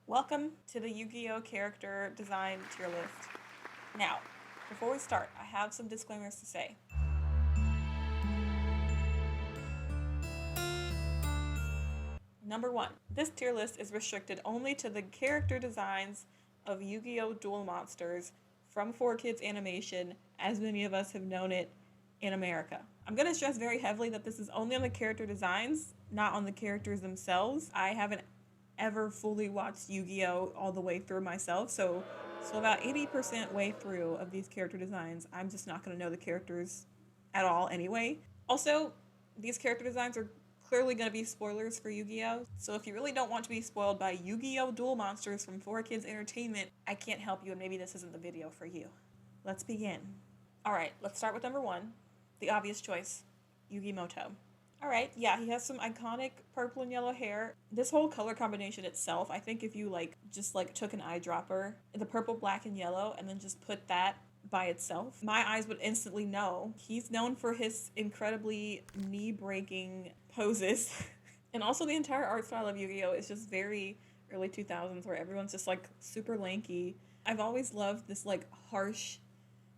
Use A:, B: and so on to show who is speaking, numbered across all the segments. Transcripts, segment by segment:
A: Welcome to the Yu-Gi-Oh! Character design tier list. Now, before we start, I have some disclaimers to say. Number one, this tier list is restricted only to the character designs of Yu-Gi-Oh! Duel Monsters from 4Kids Animation, as many of us have known it in America. I'm going to stress very heavily that this is only on the character designs, not on the characters themselves. I haven't ever fully watched Yu-Gi-Oh! All the way through myself, so about 80% way through of these character designs, I'm just not going to know the characters at all anyway. Also, these character designs are clearly going to be spoilers for Yu-Gi-Oh! So if you really don't want to be spoiled by Yu-Gi-Oh! Duel Monsters from 4Kids Entertainment, I can't help you and maybe this isn't the video for you. Let's begin. Alright, let's start with number one. The obvious choice, Yugi Moto. Alright, yeah, he has some iconic purple and yellow hair. This whole color combination itself, I think if you just took an eyedropper, the purple, black, and yellow, and then just put that by itself, my eyes would instantly know. He's known for his incredibly knee-breaking poses. And also the entire art style of Yu-Gi-Oh! Is just very early 2000s where everyone's just super lanky. I've always loved this harsh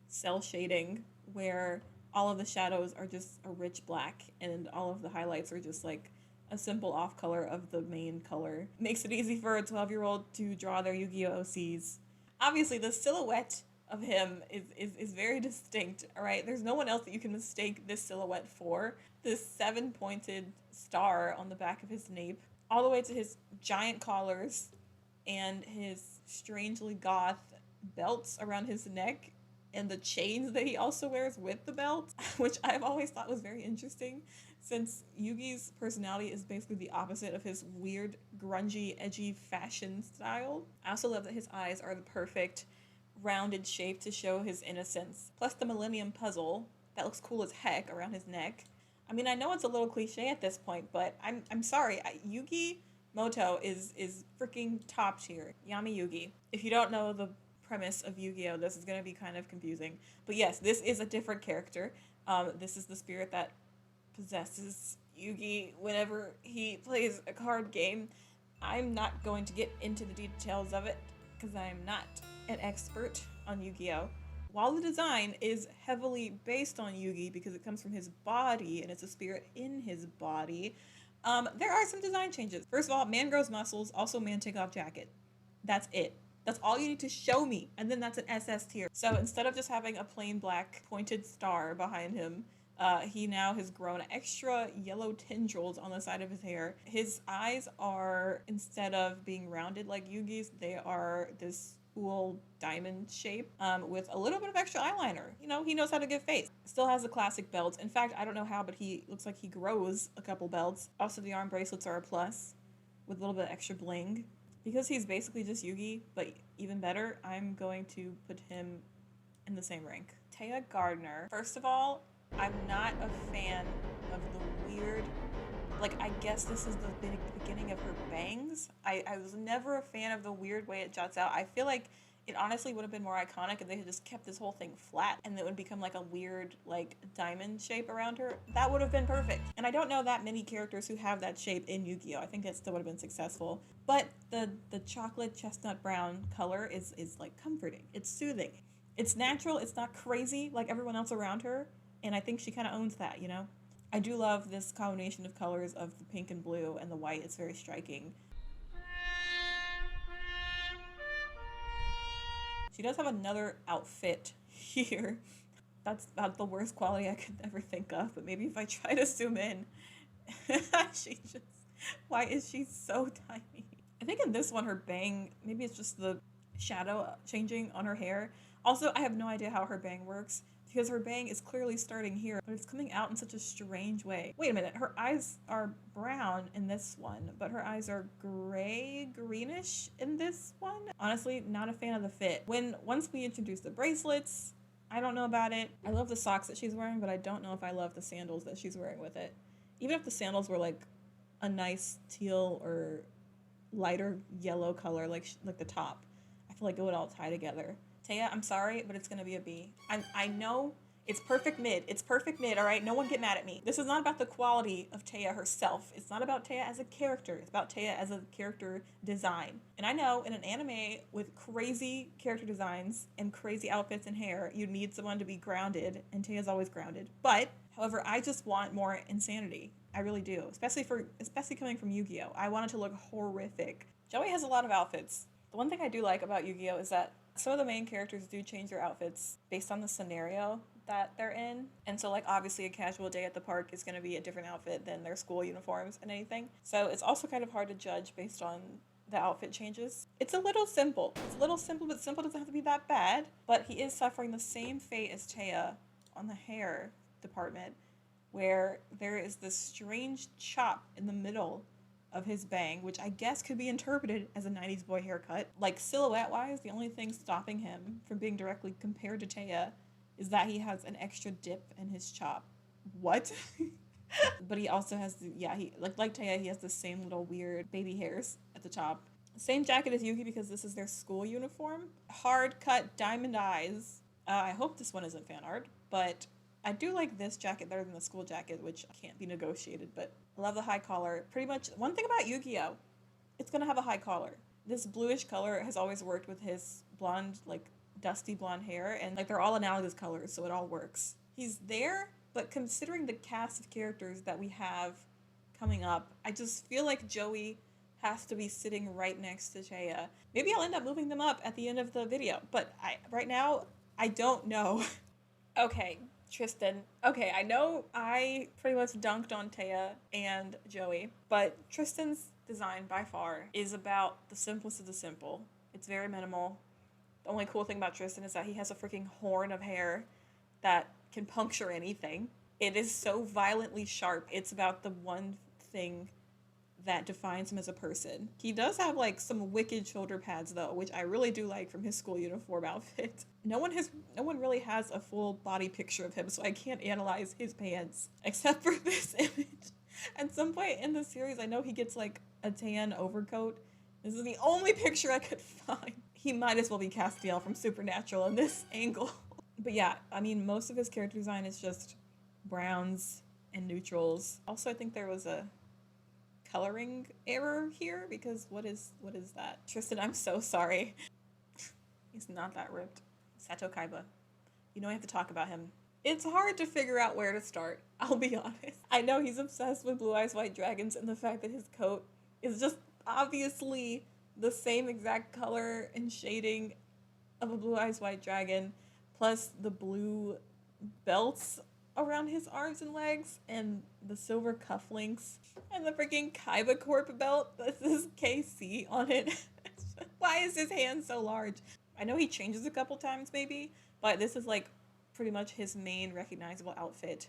A: cell shading where all of the shadows are just a rich black and all of the highlights are just a simple off color of the main color. Makes it easy for a 12-year-old to draw their Yu-Gi-Oh! OCs. Obviously, the silhouette of him is very distinct, alright? There's no one else that you can mistake this silhouette for. This 7-pointed star on the back of his nape, all the way to his giant collars and his strangely goth belts around his neck and the chains that he also wears with the belt, which I've always thought was very interesting since Yugi's personality is basically the opposite of his weird, grungy, edgy fashion style. I also love that his eyes are the perfect rounded shape to show his innocence, plus the Millennium Puzzle that looks cool as heck around his neck. I mean, I know it's a little cliche at this point, but I'm sorry, Yugi Moto is freaking top tier. Yami Yugi. If you don't know the premise of Yu-Gi-Oh! This is going to be kind of confusing. But yes, this is a different character. This is the spirit that possesses Yugi whenever he plays a card game. I'm not going to get into the details of it because I'm not an expert on Yu-Gi-Oh! While the design is heavily based on Yugi because it comes from his body and it's a spirit in his body, there are some design changes. First of all, man grows muscles, also man take off jacket. That's it. That's all you need to show me, and then that's an SS tier. So instead of just having a plain black pointed star behind him, he now has grown extra yellow tendrils on the side of his hair. His eyes are, instead of being rounded like Yugi's, they are this cool diamond shape with a little bit of extra eyeliner. You know, he knows how to give face. Still has the classic belts. In fact, I don't know how, but he looks like he grows a couple belts. Also, the arm bracelets are a plus with a little bit of extra bling. Because he's basically just Yugi, but even better, I'm going to put him in the same rank. Taya Gardner. First of all, I'm not a fan of the weird, I guess this is the beginning of her bangs. I was never a fan of the weird way it juts out. I feel like it honestly would have been more iconic if they had just kept this whole thing flat and it would become a weird diamond shape around her. That would have been perfect. And I don't know that many characters who have that shape in Yu-Gi-Oh! I think that still would have been successful. But the chocolate chestnut brown color is comforting. It's soothing. It's natural. It's not crazy like everyone else around her. And I think she kind of owns that, you know? I do love this combination of colors of the pink and blue and the white. It's very striking. She does have another outfit here. That's about the worst quality I could ever think of, but maybe if I try to zoom in, why is she so tiny? I think in this one, her bang, maybe it's just the shadow changing on her hair. Also, I have no idea how her bang works because her bang is clearly starting here, but it's coming out in such a strange way. Wait a minute, her eyes are brown in this one, but her eyes are greenish in this one. Honestly, not a fan of the fit. Once we introduce the bracelets, I don't know about it. I love the socks that she's wearing, but I don't know if I love the sandals that she's wearing with it. Even if the sandals were a nice teal or lighter yellow color, like the top, I feel like it would all tie together. Taya, I'm sorry, but it's gonna be a B. I know It's perfect mid. It's perfect mid, all right? No one get mad at me. This is not about the quality of Taya herself. It's not about Taya as a character. It's about Taya as a character design. And I know in an anime with crazy character designs and crazy outfits and hair, you need someone to be grounded, and Taya's always grounded. But, however, I just want more insanity. I really do. Especially coming from Yu-Gi-Oh! I want it to look horrific. Joey has a lot of outfits. The one thing I do like about Yu-Gi-Oh! Is that some of the main characters do change their outfits based on the scenario that they're in. And so, like, obviously a casual day at the park is going to be a different outfit than their school uniforms and anything. So it's also kind of hard to judge based on the outfit changes. It's a little simple. But simple doesn't have to be that bad. But he is suffering the same fate as Taya on the hair department, where there is this strange chop in the middle of his bang, which I guess could be interpreted as a 90s boy haircut. Like, silhouette-wise, the only thing stopping him from being directly compared to Taya is that he has an extra dip in his chop. What? But he also has he like Taya, he has the same little weird baby hairs at the top. Same jacket as Yuki because this is their school uniform. Hard cut diamond eyes. I hope this one isn't fan art, but I do like this jacket better than the school jacket, which can't be negotiated, but I love the high collar. Pretty much, one thing about Yu-Gi-Oh! It's gonna have a high collar. This bluish color has always worked with his blonde, like, dusty blonde hair, and, like, they're all analogous colors, so it all works. He's there, but considering the cast of characters that we have coming up, I just feel like Joey has to be sitting right next to Taya. Maybe I'll end up moving them up at the end of the video, but right now, I don't know. Okay, Tristan. Okay, I know I pretty much dunked on Taya and Joey, but Tristan's design by far is about the simplest of the simple. It's very minimal. The only cool thing about Tristan is that he has a freaking horn of hair that can puncture anything. It is so violently sharp. It's about the one thing that defines him as a person. He does have, like, some wicked shoulder pads, though, which I really do like from his school uniform outfit. No one really has a full body picture of him, so I can't analyze his pants except for this image. At some point in the series, I know he gets, like, a tan overcoat. This is the only picture I could find. He might as well be Castiel from Supernatural in this angle. But yeah, I mean, most of his character design is just browns and neutrals. Also, I think there was a coloring error here, because what is that? Tristan, I'm so sorry. He's not that ripped. Seto Kaiba. You know I have to talk about him. It's hard to figure out where to start, I'll be honest. I know he's obsessed with Blue Eyes White Dragons and the fact that his coat is just obviously the same exact color and shading of a Blue Eyes White Dragon, plus the blue belts around his arms and legs, and the silver cufflinks, and the freaking Kaiba Corp belt that says KC on it. Why is his hand so large? I know he changes a couple times maybe, but this is, like, pretty much his main recognizable outfit.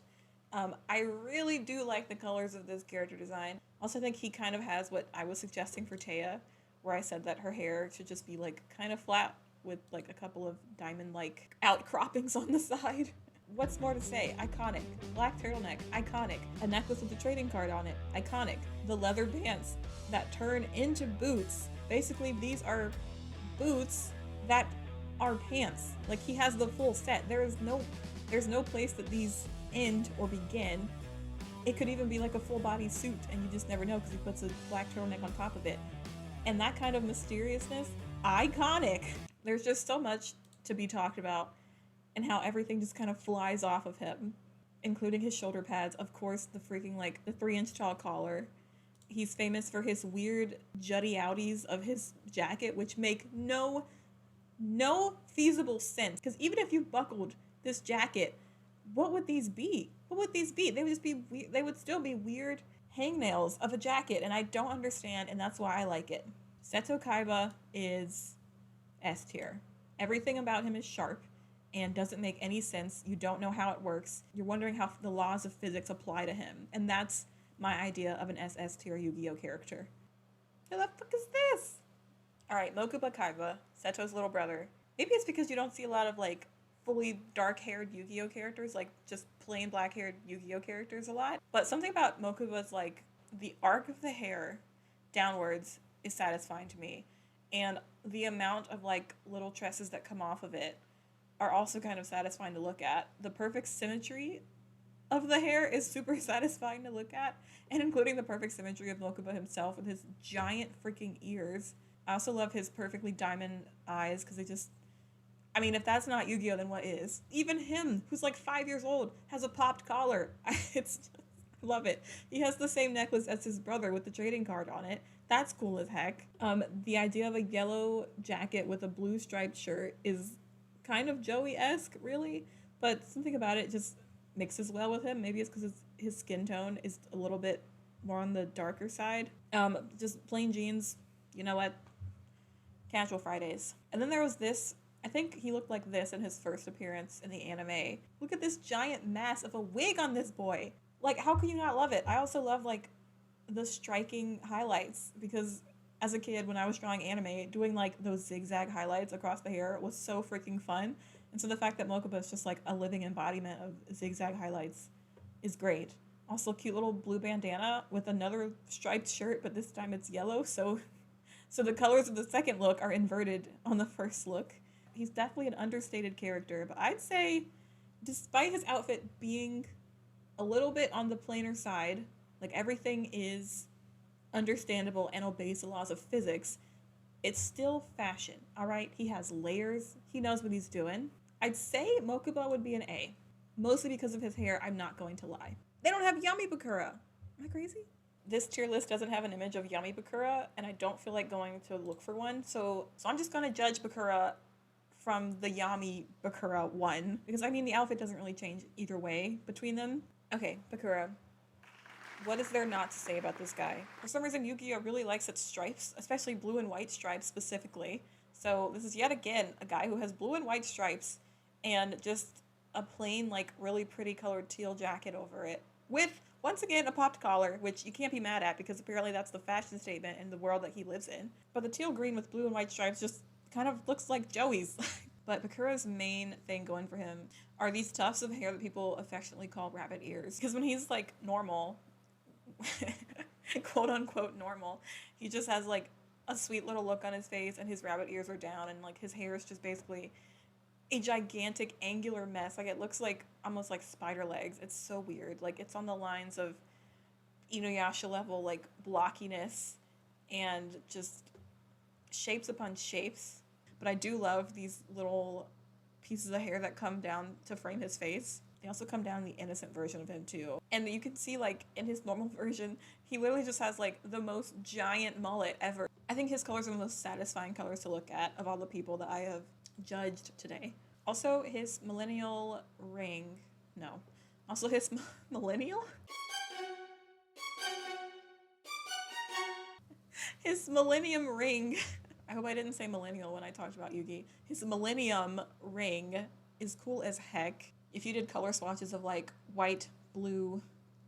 A: I really do like the colors of this character design. Also, I think he kind of has what I was suggesting for Taya, where I said that her hair should just be, like, kind of flat with, like, a couple of diamond-like outcroppings on the side. What's more to say? Iconic. Black turtleneck. Iconic. A necklace with a trading card on it. Iconic. The leather pants that turn into boots. Basically, these are boots that are pants. Like, he has the full set. There's no place that these end or begin. It could even be like a full body suit, and you just never know because he puts a black turtleneck on top of it. And that kind of mysteriousness, iconic. There's just so much to be talked about, and how everything just kind of flies off of him, including his shoulder pads. Of course, the freaking, like, the 3-inch tall collar. He's famous for his weird jutty outies of his jacket, which make no feasible sense. Because even if you buckled this jacket, what would these be? What would these be? They would just be they would still be weird hangnails of a jacket, and I don't understand, and that's why I like it. Seto Kaiba is S tier. Everything about him is sharp and doesn't make any sense. You don't know how it works. You're wondering how the laws of physics apply to him. And that's my idea of an SS tier Yu-Gi-Oh character. Who the fuck is this? Alright, Mokuba Kaiba, Seto's little brother. Maybe it's because you don't see a lot of, like, fully dark-haired Yu-Gi-Oh characters, like, just plain black-haired Yu-Gi-Oh characters a lot. But something about Mokuba's, like, the arc of the hair downwards is satisfying to me. And the amount of, like, little tresses that come off of it are also kind of satisfying to look at. The perfect symmetry of the hair is super satisfying to look at, and including the perfect symmetry of Mokuba himself with his giant freaking ears. I also love his perfectly diamond eyes because they just, I mean, if that's not Yu-Gi-Oh, then what is? Even him, who's like 5 years old, has a popped collar. It's, I love it. He has the same necklace as his brother with the trading card on it. That's cool as heck. The idea of a yellow jacket with a blue striped shirt is kind of Joey-esque, really, but something about it just mixes well with him. Maybe it's because his skin tone is a little bit more on the darker side. Just plain jeans, you know what? Casual Fridays. And then there was this, I think he looked like this in his first appearance in the anime. Look at this giant mass of a wig on this boy. Like, how can you not love it? I also love, like, the striking highlights because as a kid when I was drawing anime, doing, like, those zigzag highlights across the hair was so freaking fun. And so the fact that Mokuba is just, like, a living embodiment of zigzag highlights is great. Also, cute little blue bandana with another striped shirt, but this time it's yellow, so the colors of the second look are inverted on the first look. He's definitely an understated character, but I'd say, despite his outfit being a little bit on the plainer side, like everything is understandable and obeys the laws of physics, it's still fashion, alright? He has layers, he knows what he's doing. I'd say Mokuba would be an A. Mostly because of his hair, I'm not going to lie. They don't have Yami Bakura. Am I crazy? This tier list doesn't have an image of Yami Bakura, and I don't feel like going to look for one, so I'm just gonna judge Bakura from the Yami Bakura one, because I mean the outfit doesn't really change either way between them. Okay, Bakura. What is there not to say about this guy? For some reason, Yu-Gi-Oh! Really likes its stripes, especially blue and white stripes specifically. So this is yet again a guy who has blue and white stripes and just a plain, like, really pretty colored teal jacket over it. With, once again, a popped collar, which you can't be mad at because apparently that's the fashion statement in the world that he lives in. But the teal green with blue and white stripes just kind of looks like Joey's. But Bakura's main thing going for him are these tufts of hair that people affectionately call rabbit ears. Because when he's, like, normal, quote unquote normal, he just has, like, a sweet little look on his face and his rabbit ears are down and, like, his hair is just basically a gigantic angular mess. Like, it looks like almost like spider legs. It's so weird. Like, it's on the lines of Inuyasha level, like, blockiness and just shapes upon shapes. But I do love these little pieces of hair that come down to frame his face. They also come down in the innocent version of him too. And you can see, like, in his normal version, he literally just has, like, the most giant mullet ever. I think his colors are the most satisfying colors to look at of all the people that I have judged today. Also, his millennial ring. No. Also, his millennial? His millennium ring. I hope I didn't say millennial when I talked about Yugi. His millennium ring is cool as heck. If you did color swatches of, like, white, blue,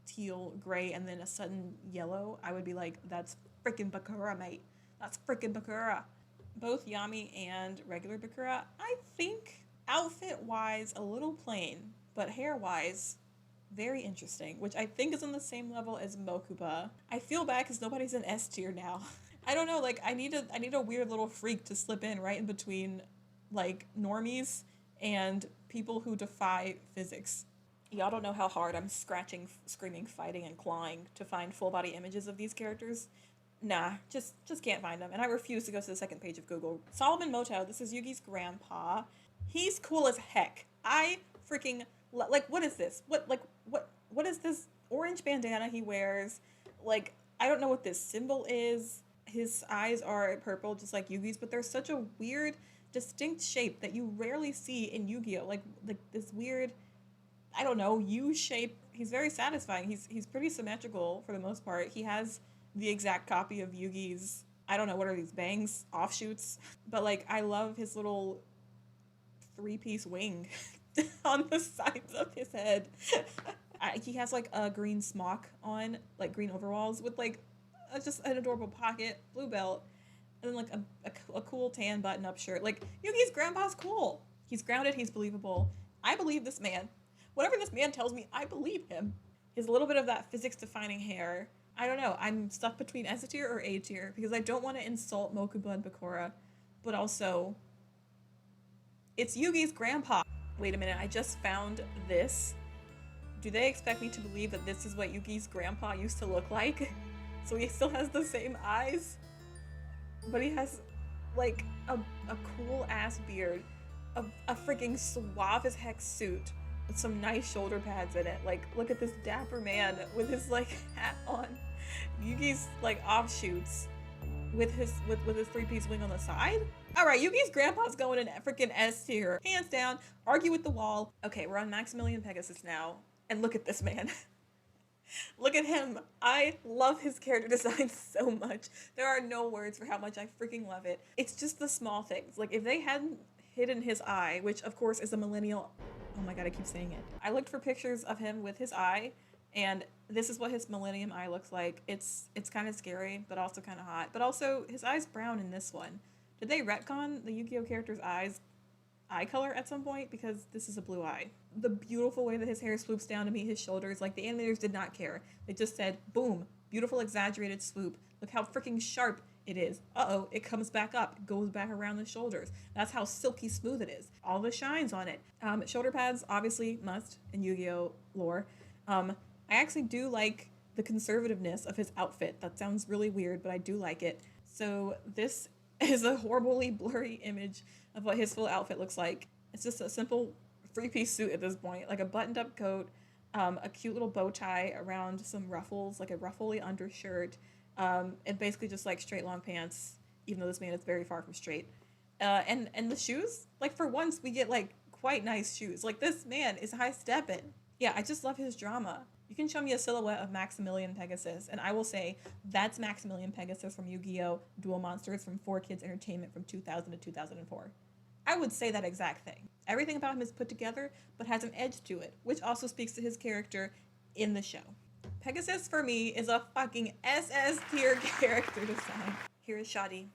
A: teal, gray, and then a sudden yellow, I would be like, that's freaking Bakura, mate. That's freaking Bakura. Both Yami and regular Bakura, I think, outfit-wise, a little plain, but hair-wise, very interesting, which I think is on the same level as Mokuba. I feel bad because nobody's in S tier now. I don't know, like, I need a weird little freak to slip in right in between, like, normies and people who defy physics. Y'all don't know how hard I'm scratching, screaming, fighting, and clawing to find full-body images of these characters. Nah, just can't find them, and I refuse to go to the second page of Google. Solomon Moto, this is Yugi's grandpa. He's cool as heck. I freaking, like, what is this? What is this orange bandana he wears? Like, I don't know what this symbol is. His eyes are purple, just like Yugi's, but they're such a weird, distinct shape that you rarely see in Yu-Gi-Oh! Like this weird, I don't know, U shape. He's very satisfying. He's pretty symmetrical for the most part. He has the exact copy of Yugi's, I don't know, what are these, bangs? Offshoots? But, like, I love his little three-piece wing on the sides of his head. He has, like, a green smock on, like, green overalls with, like, just an adorable pocket, blue belt, and then, like, a cool tan button-up shirt. Like, Yugi's grandpa's cool. He's grounded, he's believable. I believe this man. Whatever this man tells me, I believe him. His little bit of that physics-defining hair, I don't know, I'm stuck between S tier or A tier, because I don't want to insult Mokuba and Bakura, but also, It's Yugi's grandpa. Wait a minute, I just found this. Do they expect me to believe that this is what Yugi's grandpa used to look like? So he still has the same eyes, but he has like a cool ass beard, a freaking suave as heck suit with some nice shoulder pads in it. Like, look at this dapper man with his like hat on. Yugi's like offshoots with his three-piece wing on the side. All right, Yugi's grandpa's going in freaking S tier, hands down. Argue with the wall. Okay, we're on Maximilian Pegasus now, and look at this man. Look at him. I love his character design so much. There are no words for how much I freaking love it. It's just the small things. Like, if they hadn't hidden his eye, which of course is a millennial. Oh my god, I keep saying it. I looked for pictures of him with his eye, and this is what his millennium eye looks like. It's kind of scary, but also kind of hot. But also, his eye's brown in this one. Did they retcon the Yu-Gi-Oh character's eye color at some point? Because this is a blue eye. The beautiful way that his hair swoops down to meet his shoulders, like the animators did not care. They just said, boom, beautiful exaggerated swoop. Look how freaking sharp it is. Uh-oh, it comes back up, goes back around the shoulders. That's how silky smooth it is. All the shines on it. Shoulder pads, obviously must in Yu-Gi-Oh lore. I actually do like the conservativeness of his outfit. That sounds really weird, but I do like it. So this is a horribly blurry image of what his full outfit looks like. It's just a simple three-piece suit at this point, like a buttoned-up coat, a cute little bow tie around some ruffles, like a ruffly undershirt, and basically just like straight long pants, even though this man is very far from straight. And the shoes, like for once we get like quite nice shoes. Like this man is high stepping. Yeah, I just love his drama. You can show me a silhouette of Maximilian Pegasus, and I will say that's Maximilian Pegasus from Yu-Gi-Oh! Duel Monsters from 4Kids Entertainment from 2000 to 2004. I would say that exact thing. Everything about him is put together, but has an edge to it, which also speaks to his character in the show. Pegasus, for me, is a fucking SS tier character design. Here is Shadi.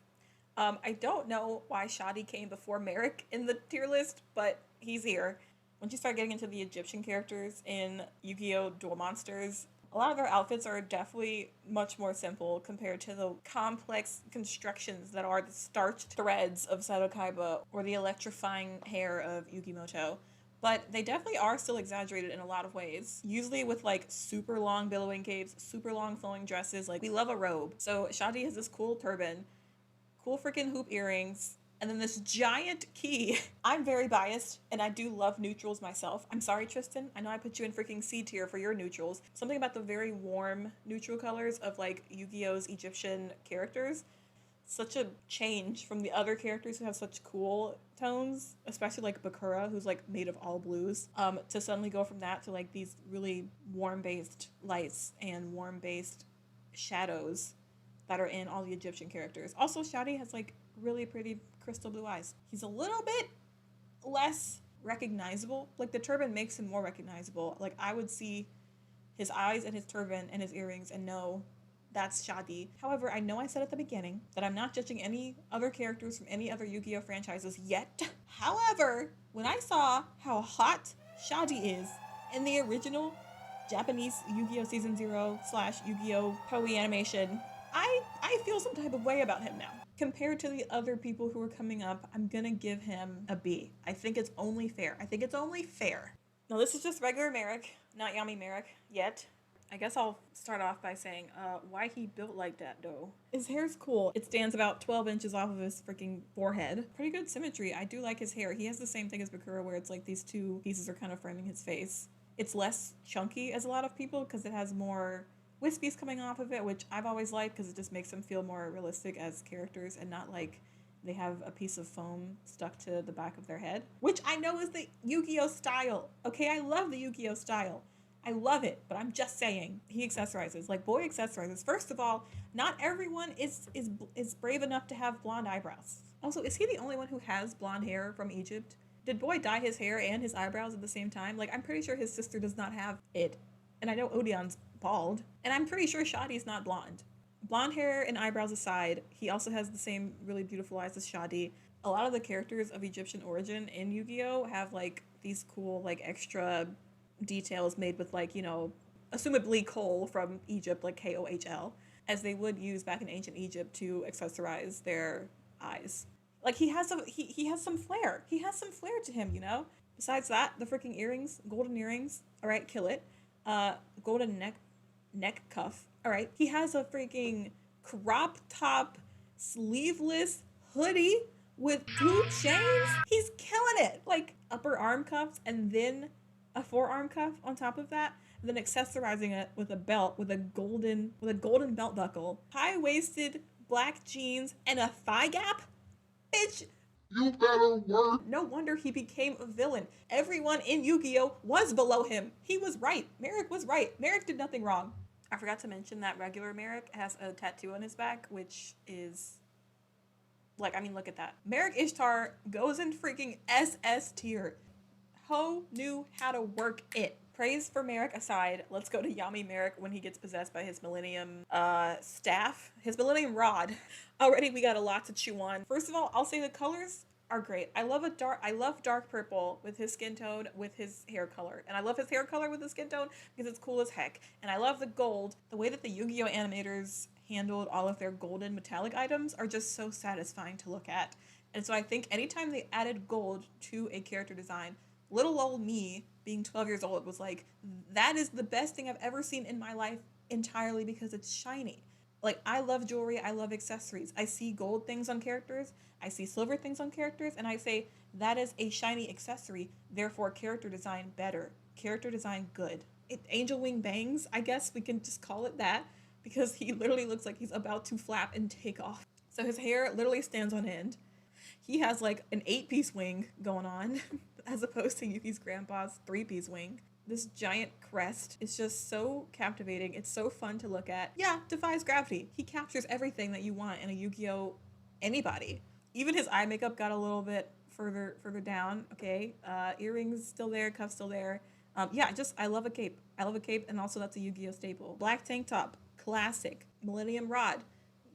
A: I don't know why Shadi came before Merrick in the tier list, but he's here. Once you start getting into the Egyptian characters in Yu-Gi-Oh! Duel Monsters, a lot of their outfits are definitely much more simple compared to the complex constructions that are the starched threads of Seto Kaiba or the electrifying hair of Yukimoto. But they definitely are still exaggerated in a lot of ways. Usually with like super long billowing capes, super long flowing dresses. Like, we love a robe. So Shadi has this cool turban, cool freaking hoop earrings, and then this giant key. I'm very biased, and I do love neutrals myself. I'm sorry, Tristan. I know I put you in freaking C tier for your neutrals. Something about the very warm neutral colors of like Yu-Gi-Oh's Egyptian characters. Such a change from the other characters who have such cool tones, especially like Bakura, who's like made of all blues, to suddenly go from that to like these really warm-based lights and warm-based shadows that are in all the Egyptian characters. Also, Shadi has like really pretty crystal blue eyes. He's a little bit less recognizable. Like, the turban makes him more recognizable. Like, I would see his eyes and his turban and his earrings and know that's Shadi. However, I know I said at the beginning that I'm not judging any other characters from any other Yu-Gi-Oh franchises yet. However, when I saw how hot Shadi is in the original Japanese Yu-Gi-Oh! Season 0 / Yu-Gi-Oh! Toei animation, I feel some type of way about him now. Compared to the other people who are coming up, I'm gonna give him a B. I think it's only fair. Now, this is just regular Merrick, not Yami Merrick yet. I guess I'll start off by saying why he built like that, though. His hair's cool. It stands about 12 inches off of his freaking forehead. Pretty good symmetry. I do like his hair. He has the same thing as Bakura, where it's like these two pieces are kind of framing his face. It's less chunky as a lot of people because it has more wispies coming off of it, which I've always liked because it just makes them feel more realistic as characters and not like they have a piece of foam stuck to the back of their head, which I know is the Yu-Gi-Oh style. Okay, I love the Yu-Gi-Oh style. I love it, but I'm just saying, he accessorizes. Like, boy accessorizes. First of all, not everyone is brave enough to have blonde eyebrows. Also, is he the only one who has blonde hair from Egypt? Did boy dye his hair and his eyebrows at the same time? Like, I'm pretty sure his sister does not have it. And I know Odeon's bald. And I'm pretty sure Shadi's not blonde. Blonde hair and eyebrows aside, he also has the same really beautiful eyes as Shadi. A lot of the characters of Egyptian origin in Yu-Gi-Oh! Have, like, these cool, like, extra details made with, like, you know, assumably coal from Egypt, like KOHL, as they would use back in ancient Egypt to accessorize their eyes. Like he has some flair. He has some flair to him, you know? Besides that, the freaking earrings, golden earrings. All right, kill it. Golden neck cuff. All right. He has a freaking crop top sleeveless hoodie with 2 chains. He's killing it. Like upper arm cuffs and then a forearm cuff on top of that, and then accessorizing it with a belt with a golden belt buckle, high-waisted black jeans and a thigh gap. Bitch, you better work. No wonder he became a villain. Everyone in Yu-Gi-Oh was below him. He was right. Merrick was right. Merrick did nothing wrong. I forgot to mention that regular Merrick has a tattoo on his back, which is like, I mean, look at that. Merrick Ishtar goes in freaking SS tier. Ho knew how to work it. Praise for Merrick aside, let's go to Yami Merrick when he gets possessed by his Millennium staff, his Millennium Rod. Already we got a lot to chew on. First of all, I'll say the colors are great. I love dark purple with his skin tone, with his hair color. And I love his hair color with his skin tone because it's cool as heck. And I love the gold. The way that the Yu-Gi-Oh animators handled all of their golden metallic items are just so satisfying to look at. And so I think anytime they added gold to a character design, little old me, being 12 years old, was like, that is the best thing I've ever seen in my life, entirely because it's shiny. Like, I love jewelry, I love accessories. I see gold things on characters, I see silver things on characters, and I say, that is a shiny accessory, therefore character design better. Character design good. Angel Wing bangs, I guess we can just call it that, because he literally looks like he's about to flap and take off. So his hair literally stands on end. He has like an 8-piece wing going on, as opposed to Yuki's grandpa's 3-piece wing. This giant crest is just so captivating. It's so fun to look at. Yeah, defies gravity. He captures everything that you want in a Yu-Gi-Oh! Anybody. Even his eye makeup got a little bit further down. Okay, earrings still there, cuffs still there. Yeah, I love a cape. I love a cape, and also that's a Yu-Gi-Oh! Staple. Black tank top, classic. Millennium Rod,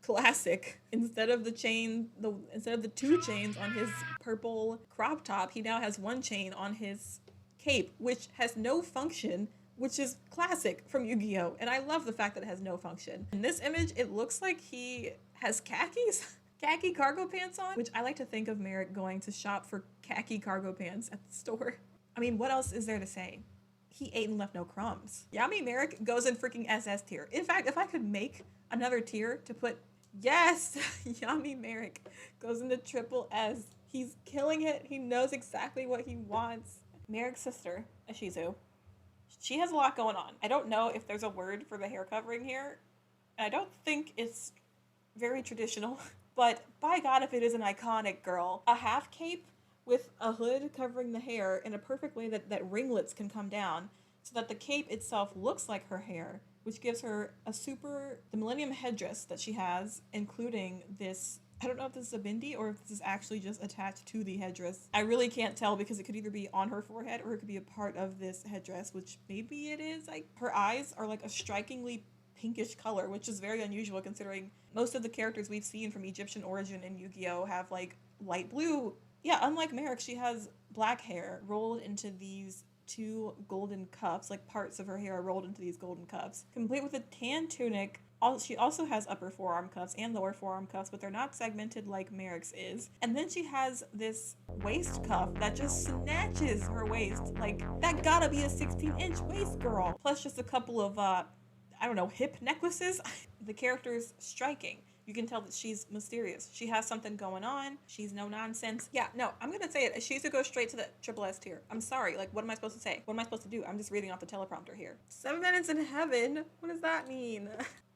A: classic. Instead of the 2 chains on his purple crop top, he now has 1 chain on his cape, which has no function, which is classic from Yu-Gi-Oh! And I love the fact that it has no function. In this image, it looks like he has khakis. Khaki cargo pants on, which I like to think of Merrick going to shop for khaki cargo pants at the store. I mean, what else is there to say? He ate and left no crumbs. Yami Merrick goes in freaking SS tier. In fact, if I could make another tier to put, yes, Yami Merrick goes into triple S. He's killing it. He knows exactly what he wants. Merrick's sister, Ashizu, she has a lot going on. I don't know if there's a word for the hair covering here. I don't think it's very traditional, but by God, if it is an iconic girl. A half cape with a hood covering the hair in a perfect way that ringlets can come down so that the cape itself looks like her hair, which gives her the Millennium headdress that she has, including this, I don't know if this is a bindi or if this is actually just attached to the headdress. I really can't tell because it could either be on her forehead or it could be a part of this headdress, which maybe it is. Like, her eyes are like a strikingly pinkish color, which is very unusual considering most of the characters we've seen from Egyptian origin in Yu-Gi-Oh! Have like light blue. Yeah, unlike Merrick, she has black hair rolled into these 2 golden cuffs, like parts of her hair are rolled into these golden cuffs, complete with a tan tunic. She also has upper forearm cuffs and lower forearm cuffs, but they're not segmented like Merrick's is. And then she has this waist cuff that just snatches her waist. Like, that gotta be a 16-inch waist, girl. Plus just a couple of, I don't know, hip necklaces. The character's striking. You can tell that she's mysterious. She has something going on. She's no nonsense. Yeah, no, I'm gonna say it. She used to go straight to the triple S tier. I'm sorry. Like, what am I supposed to say? What am I supposed to do? I'm just reading off the teleprompter here. 7 minutes in heaven? What does that mean?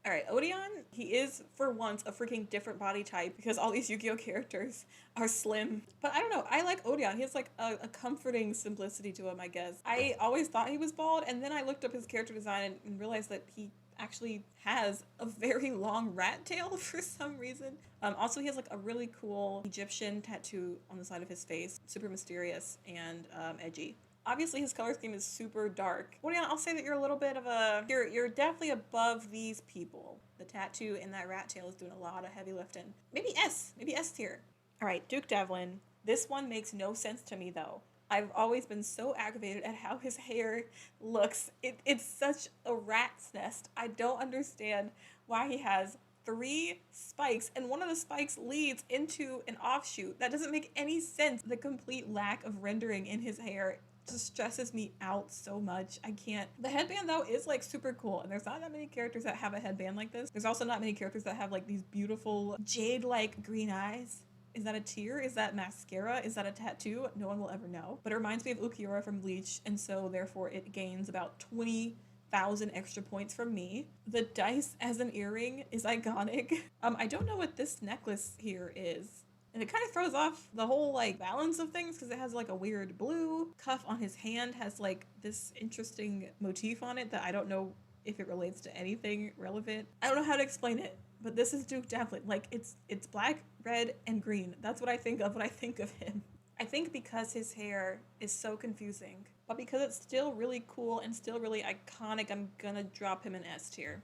A: All right, Odeon, he is, for once, a freaking different body type because all these Yu-Gi-Oh! Characters are slim. But I don't know, I like Odeon. He has like a comforting simplicity to him, I guess. I always thought he was bald, and then I looked up his character design and realized that he actually has a very long rat tail for some reason. Also, he has like a really cool Egyptian tattoo on the side of his face. Super mysterious and edgy. Obviously, his color scheme is super dark. Odeon, I'll say that you're a little bit of you're definitely above these people. The tattoo and that rat tail is doing a lot of heavy lifting. Maybe S tier. All right, Duke Devlin. This one makes no sense to me though. I've always been so aggravated at how his hair looks. It's such a rat's nest. I don't understand why he has 3 spikes, and one of the spikes leads into an offshoot. That doesn't make any sense. The complete lack of rendering in his hair just stresses me out so much. I can't. The headband though is like super cool, and there's not that many characters that have a headband like this. There's also not many characters that have like these beautiful jade-like green eyes. Is that a tear? Is that mascara? Is that a tattoo? No one will ever know. But it reminds me of Ukiura from Bleach, and so therefore it gains about 20,000 extra points from me. The dice as an earring is iconic. I don't know what this necklace here is. And it kind of throws off the whole like balance of things because it has like a weird blue cuff on his hand, has like this interesting motif on it that I don't know if it relates to anything relevant. I don't know how to explain it, but this is Duke Devlin. Like it's black, red, and green. That's what I think of when I think of him. I think because his hair is so confusing, but because it's still really cool and still really iconic, I'm gonna drop him an S tier.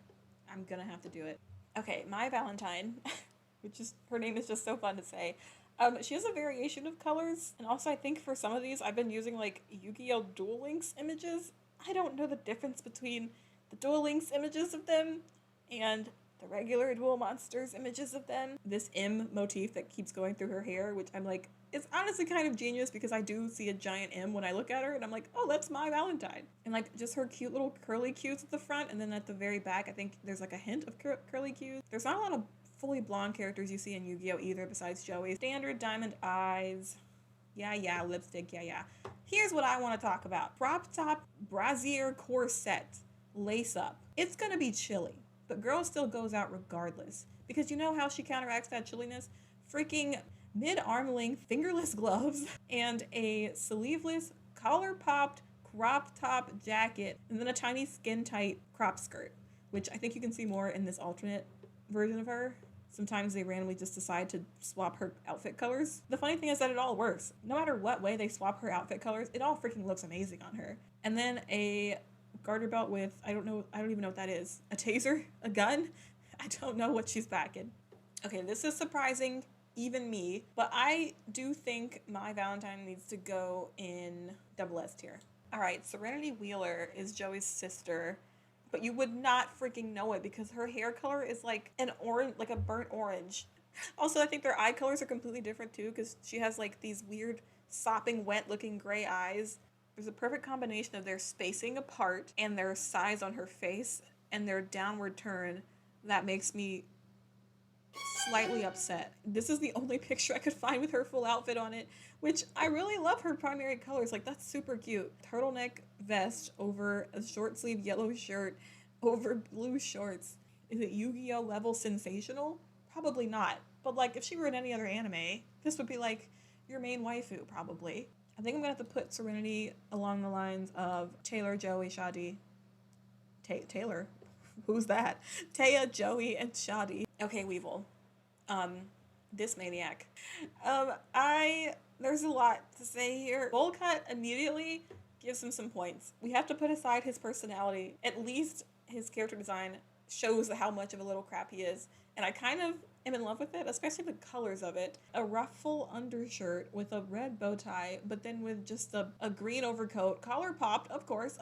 A: I'm gonna have to do it. Okay, my Valentine, which is, her name is just so fun to say. She has a variation of colors, and also I think for some of these I've been using like Yu-Gi-Oh! Duel Links images. I don't know the difference between the Duel Links images of them and the regular Duel Monsters images of them. This M motif that keeps going through her hair, which I'm like, it's honestly kind of genius because I do see a giant M when I look at her, and I'm like, oh, that's my Valentine. And like just her cute little curly cues at the front, and then at the very back, I think there's like a hint of curly cues. There's not a lot of fully blonde characters you see in Yu-Gi-Oh! Either besides Joey. Standard diamond eyes. Yeah, lipstick, yeah. Here's what I want to talk about. Crop top brassiere corset. Lace up. It's gonna be chilly, but girl still goes out regardless. Because you know how she counteracts that chilliness? Freaking mid-arm length fingerless gloves and a sleeveless collar-popped crop top jacket, and then a tiny skin-tight crop skirt, which I think you can see more in this alternate version of her. Sometimes they randomly just decide to swap her outfit colors. The funny thing is that it all works. No matter what way they swap her outfit colors, it all freaking looks amazing on her. And then a garter belt with, I don't even know what that is. A taser? A gun? I don't know what she's backing. Okay, this is surprising even me, but I do think my Valentine needs to go in double S tier. All right, Serenity Wheeler is Joey's sister, but you would not freaking know it because her hair color is like an orange, like a burnt orange. Also, I think their eye colors are completely different too because she has like these weird sopping wet looking gray eyes. There's a perfect combination of their spacing apart and their size on her face and their downward turn that makes me slightly upset. This is the only picture I could find with her full outfit on it, which I really love her primary colors. Like, that's super cute. Turtleneck vest over a short sleeve yellow shirt over blue shorts. Is it Yu-Gi-Oh! Level sensational? Probably not. But like, if she were in any other anime, this would be like your main waifu, probably. I think I'm gonna have to put Serenity along the lines of Taylor, Joey, Shadi. Taylor? Who's that? Taya, Joey, and Shadi. Okay, Weevil. This maniac. There's a lot to say here. Bowl cut immediately gives him some points. We have to put aside his personality. At least his character design shows how much of a little crap he is. And I kind of am in love with it, especially the colors of it. A ruffle undershirt with a red bow tie, but then with just a green overcoat. Collar popped, of course.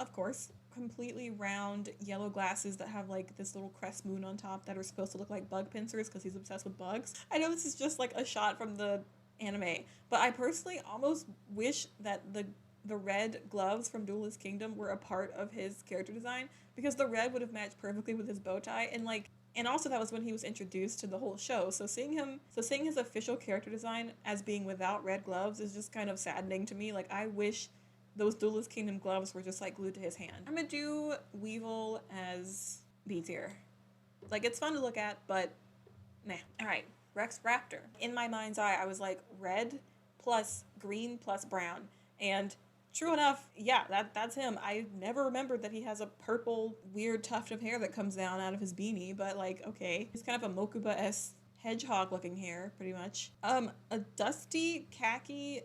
A: Completely round yellow glasses that have like this little crest moon on top that are supposed to look like bug pincers because he's obsessed with bugs. I know this is just like a shot from the anime, but I personally almost wish that the red gloves from Duelist Kingdom were a part of his character design because the red would have matched perfectly with his bow tie, and also that was when he was introduced to the whole show. So seeing his official character design as being without red gloves is just kind of saddening to me. Like, I wish those Duelist Kingdom gloves were just like glued to his hand. I'm gonna do Weevil as B tier. Like, it's fun to look at, but meh. Alright, Rex Raptor. In my mind's eye, I was like red plus green plus brown. And true enough, yeah, that's him. I never remembered that he has a purple weird tuft of hair that comes down out of his beanie, but like, okay. He's kind of a Mokuba-esque hedgehog looking hair, pretty much. A dusty khaki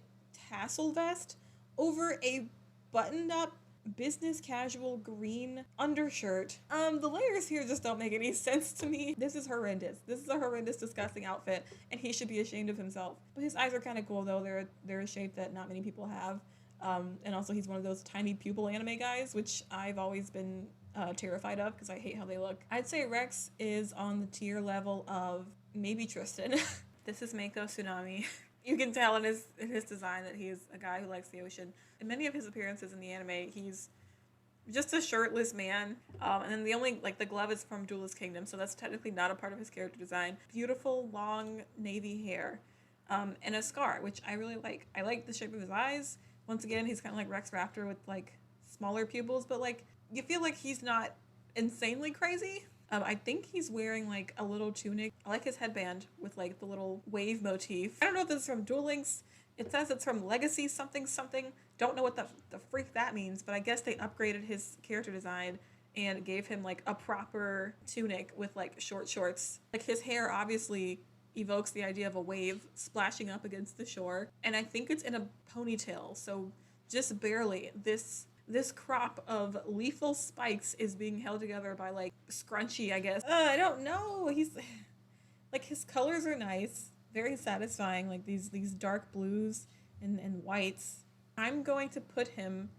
A: tassel vest over a buttoned up business casual green undershirt. The layers here just don't make any sense to me. This is horrendous. This is a horrendous, disgusting outfit, and he should be ashamed of himself. But his eyes are kind of cool though. They're a shape that not many people have. And also he's one of those tiny pupil anime guys, which I've always been terrified of because I hate how they look. I'd say Rex is on the tier level of maybe Tristan. This is Mako Tsunami. You can tell in his design that he's a guy who likes the ocean. In many of his appearances in the anime, he's just a shirtless man. And then the only, like, the glove is from Duelist Kingdom, so that's technically not a part of his character design. Beautiful, long, navy hair. And a scar, which I really like. I like the shape of his eyes. Once again, he's kind of like Rex Raptor with, like, smaller pupils, but, like, you feel like he's not insanely crazy. I think he's wearing, like, a little tunic. I like his headband with, like, the little wave motif. I don't know if this is from Duel Links. It says it's from Legacy something something. Don't know what the freak that means, but I guess they upgraded his character design and gave him, like, a proper tunic with, like, short shorts. Like, his hair obviously evokes the idea of a wave splashing up against the shore. And I think it's in a ponytail, so just barely. This crop of lethal spikes is being held together by, like, scrunchy, I guess. I don't know. He's, like, his colors are nice. Very satisfying, like, these dark blues and whites. I'm going to put him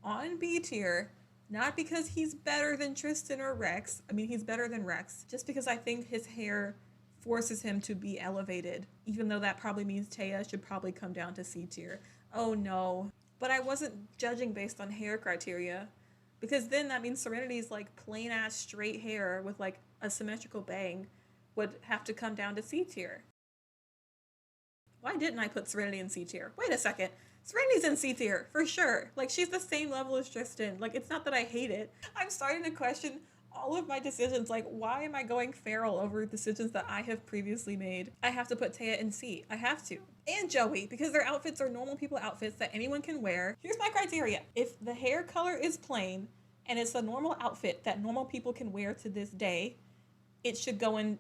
A: on B tier, not because he's better than Tristan or Rex. I mean, he's better than Rex, just because I think his hair forces him to be elevated, even though that probably means Taya should probably come down to C tier. Oh no. But I wasn't judging based on hair criteria, because then that means Serenity's, like, plain ass straight hair with, like, a symmetrical bang would have to come down to C tier. Why didn't I put Serenity in C tier? Wait a second. Serenity's in C tier, for sure. Like, she's the same level as Tristan. Like, it's not that I hate it. I'm starting to question all of my decisions. Like, why am I going feral over decisions that I have previously made? I have to put Taya in C. I have to. And Joey, because their outfits are normal people outfits that anyone can wear. Here's my criteria. If the hair color is plain and it's a normal outfit that normal people can wear to this day, it should go in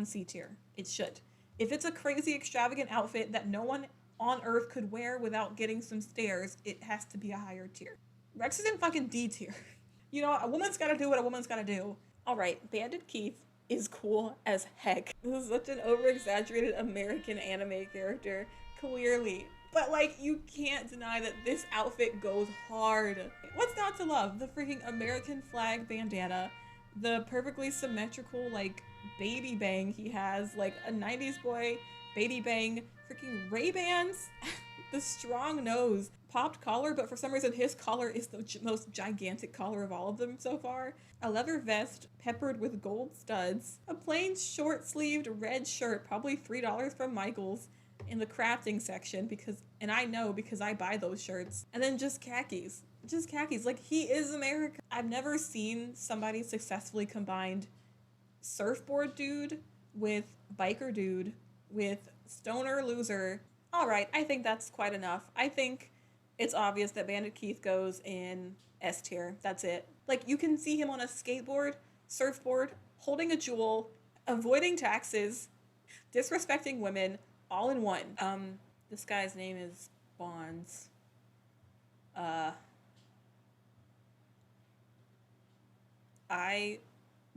A: C tier. It should. If it's a crazy extravagant outfit that no one on Earth could wear without getting some stares, it has to be a higher tier. Rex is in fucking D tier. You know, a woman's gotta do what a woman's gotta do. Alright, Bandit Keith is cool as heck. This is such an over-exaggerated American anime character, clearly. But, like, you can't deny that this outfit goes hard. What's not to love? The freaking American flag bandana, the perfectly symmetrical, like, baby bang he has, like a 90s boy baby bang, freaking Ray-Bans, the strong nose, popped collar, but for some reason his collar is the most gigantic collar of all of them so far. A leather vest peppered with gold studs, a plain short-sleeved red shirt, probably $3 from Michael's in the crafting section, and I know because I buy those shirts, and then just khakis. Like, he is America. I've never seen somebody successfully combined surfboard dude with biker dude with stoner loser. All right, I think that's quite enough. I think it's obvious that Bandit Keith goes in S tier. That's it. Like, you can see him on a skateboard, surfboard, holding a jewel, avoiding taxes, disrespecting women, all in one. This guy's name is Bonds. I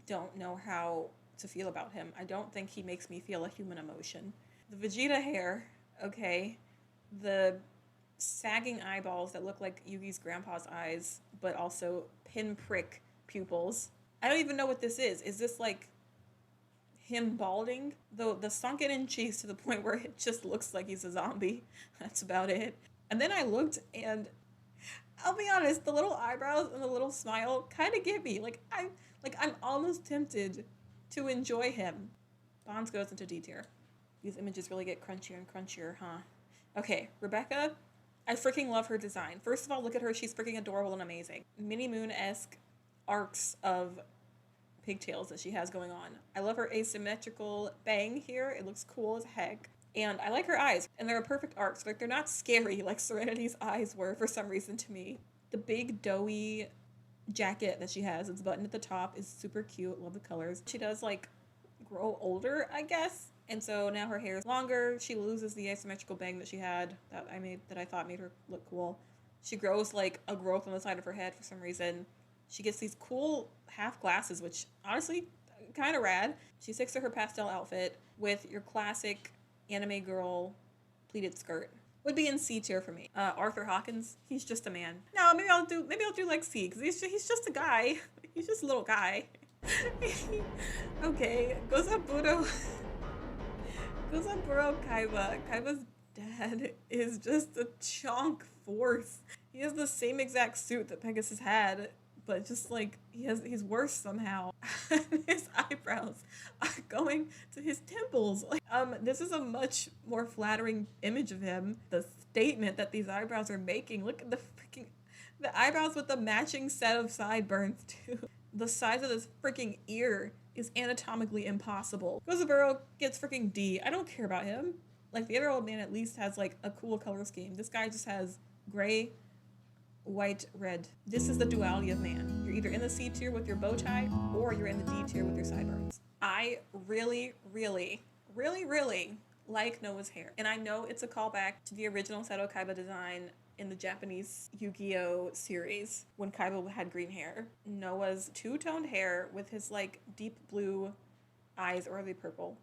A: don't know how to feel about him. I don't think he makes me feel a human emotion. The Vegeta hair, okay. The sagging eyeballs that look like Yugi's grandpa's eyes, but also pinprick pupils. I don't even know what this is. Is this, like, him balding? The sunken in cheeks to the point where it just looks like he's a zombie. That's about it. And then I looked, and I'll be honest, the little eyebrows and the little smile kind of get me. I'm almost tempted to enjoy him. Bonds goes into D tier. These images really get crunchier and crunchier, huh? Okay, Rebecca, I freaking love her design. First of all, look at her. She's freaking adorable and amazing. Minnie Moon-esque arcs of pigtails that she has going on. I love her asymmetrical bang here. It looks cool as heck. And I like her eyes. And they're a perfect arc. So, like, they're not scary like Serenity's eyes were for some reason to me. The big doughy jacket that she has, it's buttoned at the top, is super cute. Love the colors. She does, like, grow older, I guess. And so now her hair is longer. She loses the asymmetrical bang that she had that I thought made her look cool. She grows, like, a growth on the side of her head for some reason. She gets these cool half glasses, which honestly kind of rad. She sticks to her pastel outfit with your classic anime girl pleated skirt. Would be in C tier for me. Arthur Hawkins, he's just a man. No, maybe I'll do like C, because he's just a guy. He's just a little guy. Okay, Gozaburo. Gozaburo Kaiba. Kaiba's dad is just a chonk force. He has the same exact suit that Pegasus had, but just like he's worse somehow. His eyebrows are going to his temples. Like, this is a much more flattering image of him. The statement that these eyebrows are making. Look at the eyebrows with the matching set of sideburns too. The size of this freaking ear is anatomically impossible. Gozaburo gets freaking D. I don't care about him. Like, the other old man at least has like a cool color scheme. This guy just has gray, white, red. This is the duality of man. You're either in the C tier with your bow tie or you're in the D tier with your sideburns. I really, really, really, really like Noah's hair. And I know it's a callback to the original Seto Kaiba design in the Japanese Yu-Gi-Oh series when Kaiba had green hair. Noah's two-toned hair with his like deep blue eyes, or are they purple?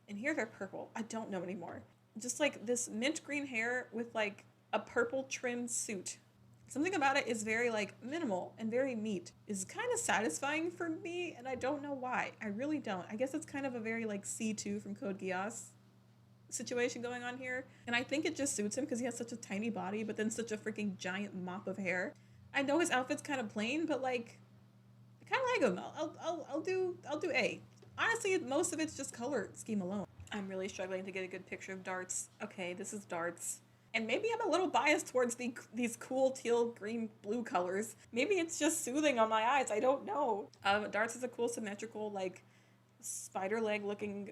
A: And here they're purple. I don't know anymore. Just like this mint green hair with like a purple trimmed suit. Something about it is very like minimal and very neat. Is kind of satisfying for me, and I don't know why. I really don't. I guess it's kind of a very like C2 from Code Geass situation going on here, and I think it just suits him because he has such a tiny body but then such a freaking giant mop of hair. I know his outfit's kind of plain, but like I kind of like him. I'll do A. Honestly, most of it's just color scheme alone. I'm really struggling to get a good picture of Darts. Okay, this is Darts. And maybe I'm a little biased towards these cool teal, green, blue colors. Maybe it's just soothing on my eyes. I don't know. Darts is a cool symmetrical, like, spider leg looking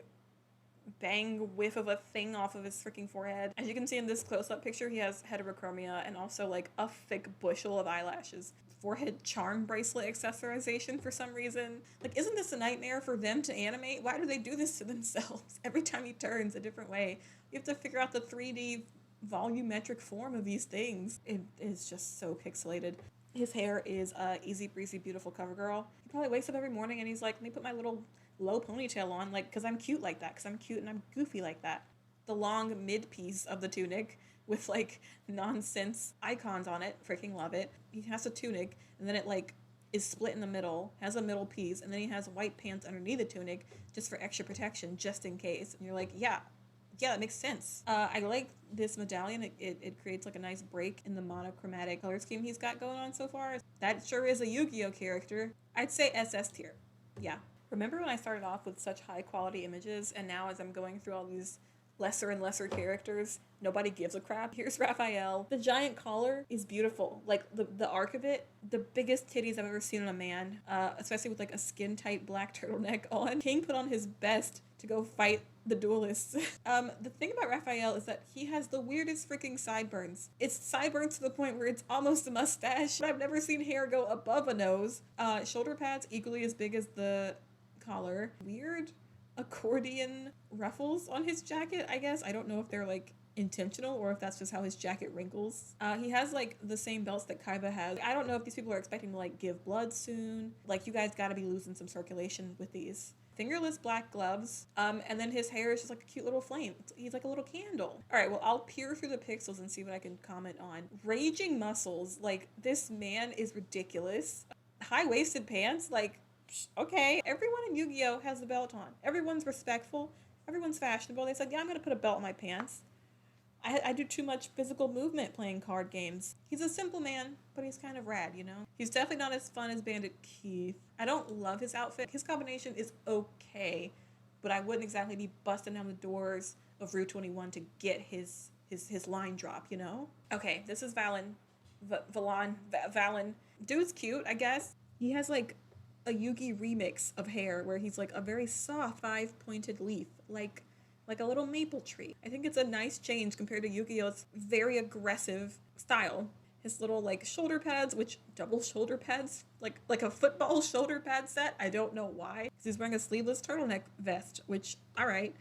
A: bang whiff of a thing off of his freaking forehead. As you can see in this close-up picture, he has heterochromia and also like a thick bushel of eyelashes. Forehead charm bracelet accessorization for some reason. Like, isn't this a nightmare for them to animate? Why do they do this to themselves? Every time he turns a different way, you have to figure out the 3D volumetric form of these things. It is just so pixelated. His hair is easy breezy beautiful cover girl. He probably wakes up every morning and he's like, let me put my little low ponytail on, like, because I'm cute like that, because I'm cute and I'm goofy like that. The long mid piece of the tunic with like nonsense icons on it, freaking love it. He has a tunic and then it like is split in the middle, has a middle piece, and then he has white pants underneath the tunic just for extra protection, just in case. And you're like, yeah, that makes sense. I like this medallion. It creates like a nice break in the monochromatic color scheme he's got going on so far. That sure is a Yu-Gi-Oh character. I'd say SS tier. Yeah. Remember when I started off with such high quality images, and now as I'm going through all these lesser and lesser characters, nobody gives a crap? Here's Raphael. The giant collar is beautiful. Like, the arc of it, the biggest titties I've ever seen on a man, especially with like a skin-tight black turtleneck on. King put on his best to go fight the duelists. The thing about Raphael is that he has the weirdest freaking sideburns. It's sideburns to the point where it's almost a mustache, but I've never seen hair go above a nose. Shoulder pads equally as big as the collar. Weird accordion ruffles on his jacket, I guess. I don't know if they're like intentional or if that's just how his jacket wrinkles. He has like the same belts that Kaiba has. I don't know if these people are expecting to like give blood soon. Like, you guys gotta be losing some circulation with these. Fingerless black gloves, and then his hair is just like a cute little flame. He's like a little candle. All right, well, I'll peer through the pixels and see what I can comment on. Raging muscles, like, this man is ridiculous. High-waisted pants, like, okay. Everyone in Yu-Gi-Oh has the belt on. Everyone's respectful. Everyone's fashionable. They said, yeah, I'm gonna put a belt on my pants. I do too much physical movement playing card games. He's a simple man, but he's kind of rad, you know? He's definitely not as fun as Bandit Keith. I don't love his outfit. His combination is okay, but I wouldn't exactly be busting down the doors of Route 21 to get his line drop, you know? Okay, this is Valen. Valen. Dude's cute, I guess. He has like a Yugi remix of hair where he's like a very soft 5-pointed leaf, like a little maple tree. I think it's a nice change compared to Yu-Gi-Oh's very aggressive style. His little like shoulder pads, which double shoulder pads, like a football shoulder pad set. I don't know why. He's wearing a sleeveless turtleneck vest, which, all right.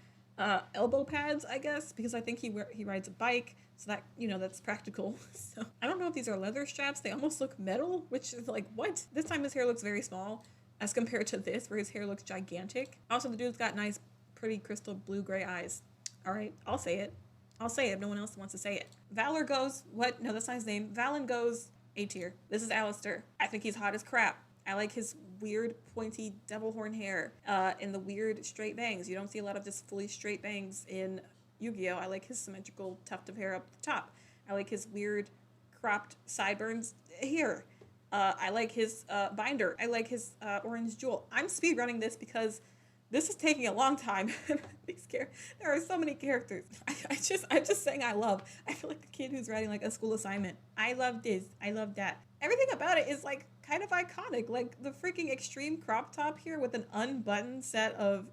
A: Elbow pads, I guess, because I think he rides a bike, so that, you know, that's practical. So I don't know if these are leather straps. They almost look metal, which is like, what? This time his hair looks very small as compared to this, where his hair looks gigantic. Also, the dude's got nice, pretty crystal blue-gray eyes. All right, I'll say it. If no one else wants to say it. Valor goes, what? No, that's not his name. Valen goes A tier. This is Alistair. I think he's hot as crap. I like his weird pointy devil horn hair, and the weird straight bangs. You don't see a lot of just fully straight bangs in Yu-Gi-Oh! I like his symmetrical tuft of hair up the top. I like his weird cropped sideburns here. I like his binder. I like his orange jewel. I'm speedrunning this because this is taking a long time. There are so many characters. I'm just saying I love. I feel like the kid who's writing like a school assignment. I love this. I love that. Everything about it is like kind of iconic. Like the freaking extreme crop top here with an unbuttoned set of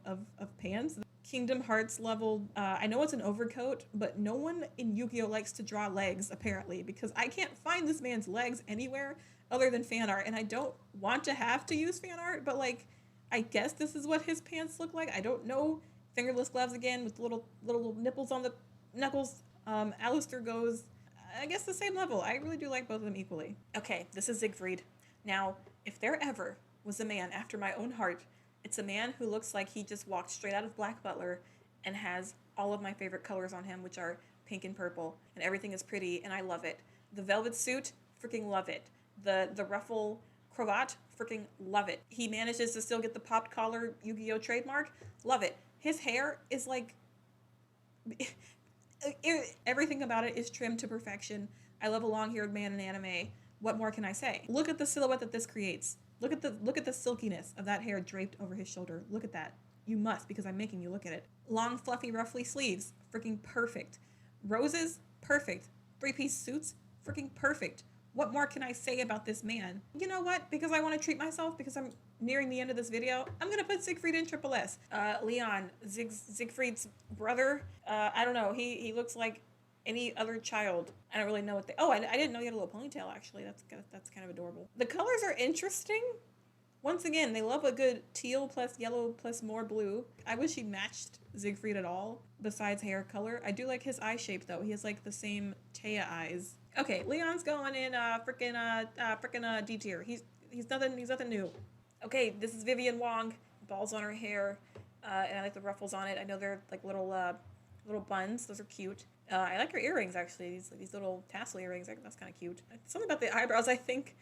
A: pants. Kingdom Hearts level. I know it's an overcoat, but no one in Yu-Gi-Oh! Likes to draw legs, apparently, because I can't find this man's legs anywhere other than fan art, and I don't want to have to use fan art, but like, I guess this is what his pants look like. I don't know. Fingerless gloves again with little nipples on the knuckles. Alistair goes, I guess, the same level. I really do like both of them equally. Okay, this is Siegfried. Now, if there ever was a man after my own heart, it's a man who looks like he just walked straight out of Black Butler and has all of my favorite colors on him, which are pink and purple, and everything is pretty, and I love it. The velvet suit, freaking love it. The ruffle cravat, freaking love it. He manages to still get the popped collar Yu-Gi-Oh! Trademark, love it. His hair is like, everything about it is trimmed to perfection. I love a long-haired man in anime. What more can I say? Look at the silhouette that this creates. Look at the silkiness of that hair draped over his shoulder. Look at that. You must, because I'm making you look at it. Long, fluffy, ruffly sleeves, freaking perfect. Roses, perfect. Three-piece suits, freaking perfect. What more can I say about this man? You know what? Because I want to treat myself, because I'm nearing the end of this video, I'm going to put Siegfried in triple S. Leon, Siegfried's brother, I don't know. He looks like any other child. I don't really know what they... Oh, I didn't know he had a little ponytail, actually. That's kind of adorable. The colors are interesting. Once again, they love a good teal plus yellow plus more blue. I wish he matched Siegfried at all, besides hair color. I do like his eye shape, though. He has, like, the same Taya eyes. Okay, Leon's going in frickin' D tier. He's nothing new. Okay, this is Vivian Wong. Balls on her hair, and I like the ruffles on it. I know they're like little buns. Those are cute. I like her earrings, actually. These little tassel earrings. That's kind of cute. Something about the eyebrows, I think,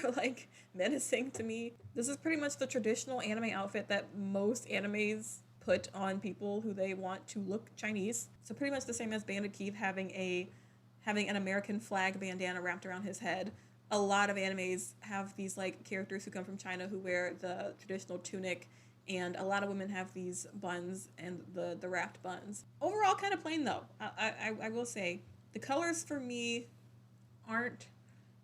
A: are like menacing to me. This is pretty much the traditional anime outfit that most animes put on people who they want to look Chinese. So pretty much the same as Bandit Keith having an American flag bandana wrapped around his head. A lot of animes have these like characters who come from China who wear the traditional tunic, and a lot of women have these buns and the wrapped buns. Overall, kind of plain though. I will say the colors for me aren't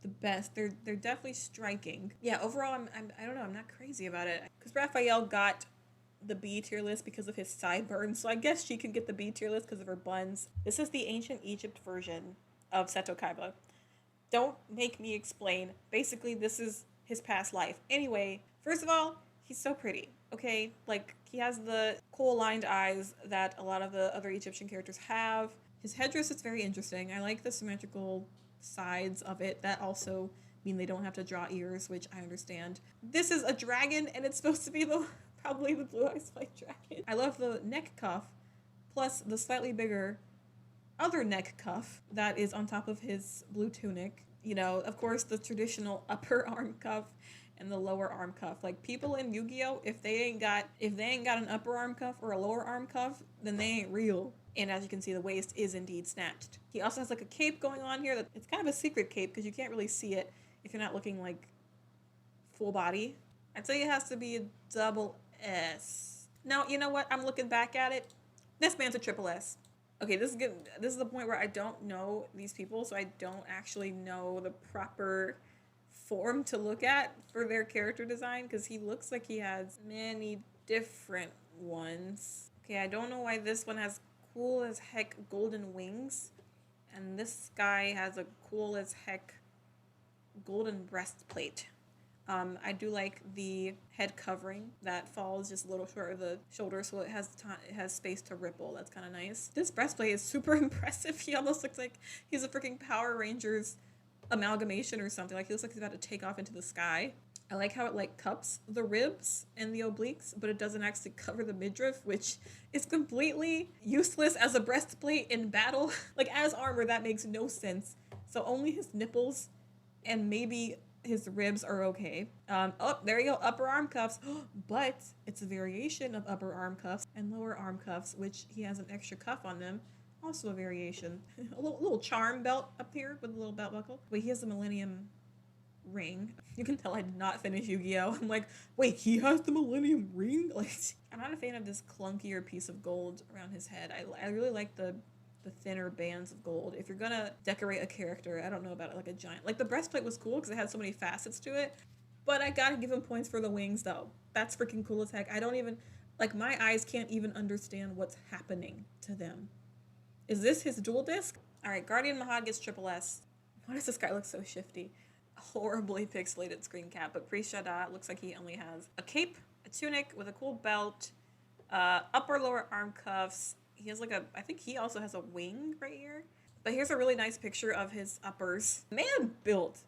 A: the best. They're definitely striking. Yeah, overall I don't know. I'm not crazy about it because Raphael got the B tier list because of his sideburns, so I guess she can get the B tier list because of her buns. This is the ancient Egypt version of Seto Kaiba. Don't make me explain. Basically, this is his past life. Anyway, first of all, he's so pretty, okay? Like, he has the coal-lined eyes that a lot of the other Egyptian characters have. His headdress is very interesting. I like the symmetrical sides of it. That also mean they don't have to draw ears, which I understand. This is a dragon, and it's supposed to be probably the Blue Eyes White Dragon. I love the neck cuff, plus the slightly bigger other neck cuff that is on top of his blue tunic. You know, of course, the traditional upper arm cuff and the lower arm cuff. Like, people in Yu-Gi-Oh, if they ain't got an upper arm cuff or a lower arm cuff, then they ain't real. And as you can see, the waist is indeed snatched. He also has like a cape going on here. That it's kind of a secret cape because you can't really see it if you're not looking like full body. I'd say it has to be a double S. Now, you know what? I'm looking back at it. This man's a triple S. Okay, this is good. This is the point where I don't know these people, so I don't actually know the proper form to look at for their character design, because he looks like he has many different ones. Okay, I don't know why this one has cool as heck golden wings, and this guy has a cool as heck golden breastplate. I do like the head covering that falls just a little short of the shoulder, so it has space to ripple. That's kind of nice. This breastplate is super impressive. He almost looks like he's a freaking Power Rangers amalgamation or something. Like, he looks like he's about to take off into the sky. I like how it like cups the ribs and the obliques, but it doesn't actually cover the midriff, which is completely useless as a breastplate in battle. Like, as armor, that makes no sense. So only his nipples and maybe His ribs are okay. Oh, there you go, upper arm cuffs. But it's a variation of upper arm cuffs and lower arm cuffs, which he has an extra cuff on them. Also a variation. A little charm belt up here with a little belt buckle. Wait, he has the Millennium ring. You can tell I did not finish Yu-Gi-Oh! I'm like, wait, he has the Millennium ring? Like, I'm not a fan of this clunkier piece of gold around his head. I really like the thinner bands of gold. If you're gonna decorate a character, I don't know about it, like a giant. Like the breastplate was cool because it had so many facets to it, but I gotta give him points for the wings though. That's freaking cool as heck. I don't even, like my eyes can't even understand what's happening to them. Is this his dual disc? All right, Guardian Mahad gets triple S. Why does this guy look so shifty? Horribly pixelated screen cap, but Priest Shada looks like he only has a cape, a tunic with a cool belt, upper lower arm cuffs. He has like I think he also has a wing right here. But here's a really nice picture of his uppers. Man built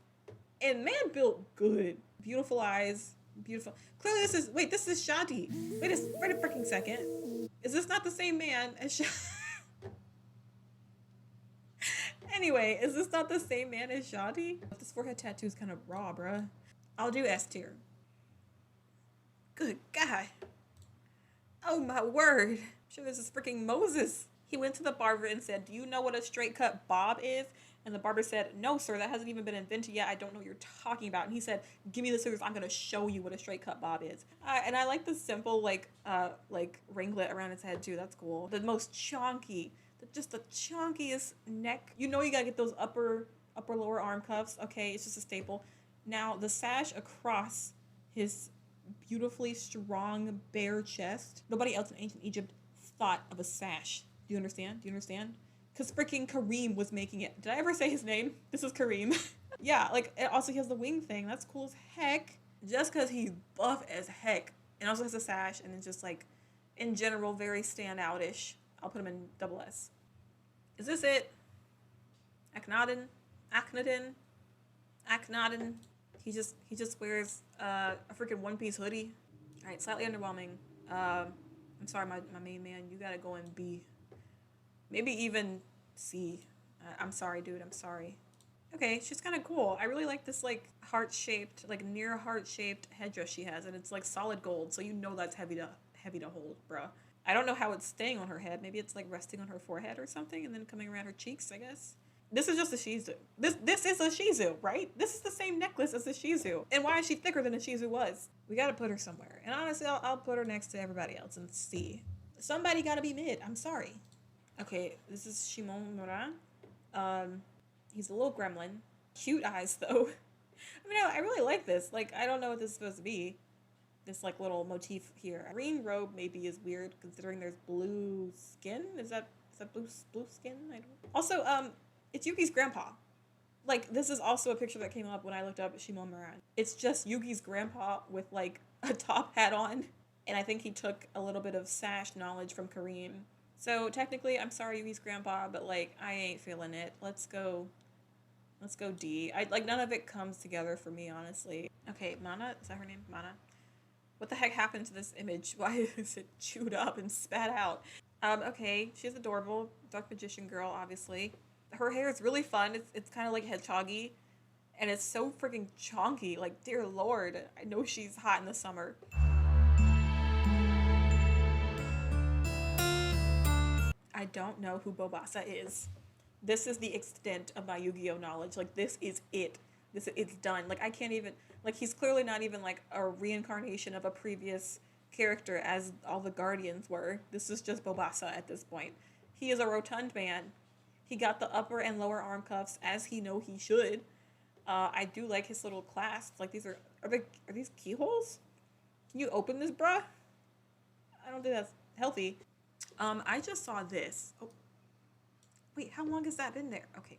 A: good. Beautiful eyes, beautiful. Clearly this is Shadi. Wait a freaking second. Is this not the same man as Shadi? Anyway, is this not the same man as Shadi? This forehead tattoo is kind of raw, bruh. I'll do S tier. Good God. Oh my word. I'm sure this is freaking Moses. He went to the barber and said, "Do you know what a straight cut bob is?" And the barber said, "No, sir, that hasn't even been invented yet. I don't know what you're talking about." And he said, "Give me the scissors. I'm going to show you what a straight cut bob is." And I like the simple, like ringlet around his head, too. That's cool. The most chonky, just the chonkiest neck. You know you got to get those upper lower arm cuffs. Okay, it's just a staple. Now, the sash across his beautifully strong bare chest. Nobody else in ancient Egypt thought of a sash. Do you understand? Because freaking Kareem was making it. Did I ever say his name? This is Kareem. Yeah, like, it also he has the wing thing. That's cool as heck. Just because he's buff as heck. And also has a sash, and it's just, like, in general, very standout-ish. I'll put him in double S. Is this it? Akhenaten? He just wears a freaking one-piece hoodie. All right, slightly underwhelming. I'm sorry, my main man. You gotta go in B. Maybe even C. I'm sorry, dude. I'm sorry. Okay, she's kind of cool. I really like this, like, heart-shaped, like, near heart-shaped headdress she has, and it's, like, solid gold, so you know that's heavy to hold, bruh. I don't know how it's staying on her head. Maybe it's, like, resting on her forehead or something, and then coming around her cheeks, I guess. This is just a Shizu. This is a Shizu, right? This is the same necklace as a Shizu. And why is she thicker than a Shizu was? We gotta put her somewhere. And honestly, I'll put her next to everybody else and see. Somebody gotta be mid. I'm sorry. Okay, this is Shimon Moran. He's a little gremlin. Cute eyes, though. I mean, I really like this. Like, I don't know what this is supposed to be. This, like, little motif here. Green robe maybe is weird, considering there's blue skin. Is that blue skin? I don't know. Also, it's Yuki's grandpa. Like, this is also a picture that came up when I looked up Shimon Moran. It's just Yuki's grandpa with, like, a top hat on. And I think he took a little bit of sash knowledge from Kareem. So, technically, I'm sorry, Yuki's grandpa, but, like, I ain't feeling it. Let's go D. Like, none of it comes together for me, honestly. Okay, Mana? Is that her name? Mana? What the heck happened to this image? Why is it chewed up and spat out? Okay, she's adorable. Dark Magician girl, obviously. Her hair is really fun. It's kind of like hedgehoggy. And it's so freaking chonky. Like, dear lord. I know she's hot in the summer. I don't know who Bobasa is. This is the extent of my Yu-Gi-Oh knowledge. Like, this is it. It's done. Like, I can't even... Like, he's clearly not even, like, a reincarnation of a previous character as all the Guardians were. This is just Bobasa at this point. He is a rotund man. He got the upper and lower arm cuffs, as he should. I do like his little clasps. Like, are these keyholes? Can you open this, bruh? I don't think that's healthy. I just saw this. Oh. Wait, how long has that been there? Okay.